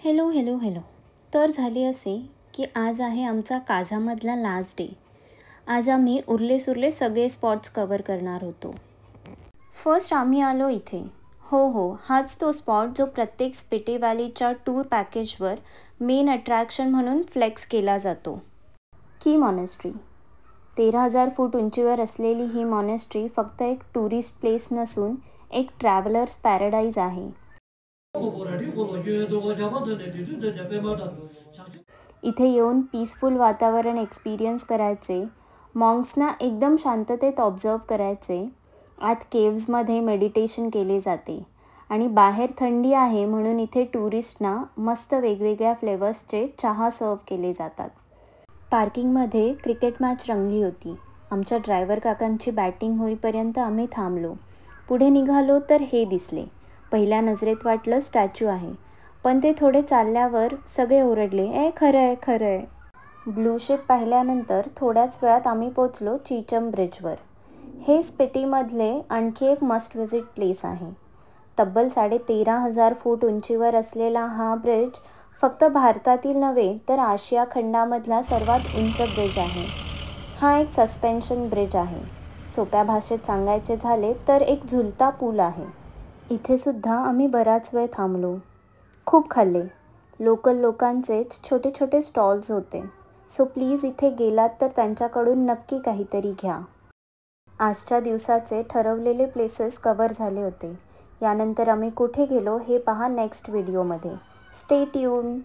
Hello hello hello. तर झाले असे की आज आहे आमचा काझामधला लास्ट डे. आज आम्ही उरले सुरले सगळे स्पॉट्स कवर करणार होतो. फर्स्ट आम्ही आलो इथे. हो, हाच तो स्पॉट जो प्रत्येक स्पिटी व्हॅलीच्या टूर पॅकेजवर मेन अट्रॅक्शन म्हणून फ्लेक्स केला जातो. की मॉनेस्ट्री. 13,000 फूट उंचीवर असलेली ही मॉनेस्ट्री फक्त एक टुरिस्ट प्लेस नसून एक ट्रॅव्हलर्स पॅराडाईज आहे. इथे येऊन पीसफुल वातावरण एक्सपिरियन्स करायचे, मॉन्क्सना एकदम शांततेत ऑब्झर्व करायचे, आत केव्जमध्ये मेडिटेशन केले जाते आणि बाहेर थंडी आहे म्हणून इथे टुरिस्टना मस्त वेगवेगळ्या फ्लेवर्सचे चहा सर्व केले जातात. पार्किंगमध्ये क्रिकेट मॅच रंगली होती. आमच्या ड्रायव्हर काकांची बॅटिंग होईपर्यंत आम्ही थांबलो. पुढे निघालो तर हे दिसले. पहिल्या नजरेत वाटलं स्टॅच्यू आहे, पण ते थोडे चालल्यावर सगळे ओरडले, खरं आहे. ब्लू शिप पाहिल्यानंतर थोड्याच वेळात आम्ही पोचलो चीचम ब्रिजवर. हे स्पिटीमधले आणखी एक मस्ट व्हिजिट प्लेस आहे. तब्बल 13,500 फूट उंचीवर असलेला हा ब्रिज फक्त भारतातील नव्हे तर आशिया खंडामधला सर्वात उंच ब्रिज आहे. हा एक सस्पेन्शन ब्रिज आहे. सोप्या भाषेत सांगायचे झाले तर एक झुलता पूल आहे. इथे सुद्धा आम्ही बराच वेळ थांबलो. खूप खाल्ले. लोकल लोकांचेच छोटे छोटे स्टॉल्स होते. सो प्लीज इथे गेलात तर त्यांच्याकडून नक्की काहीतरी घ्या. आजच्या दिवसाचे ठरवलेले प्लेसेस कव्हर झाले होते. यानंतर आम्ही कुठे गेलो हे पहा नेक्स्ट व्हिडिओमध्ये. Stay tune.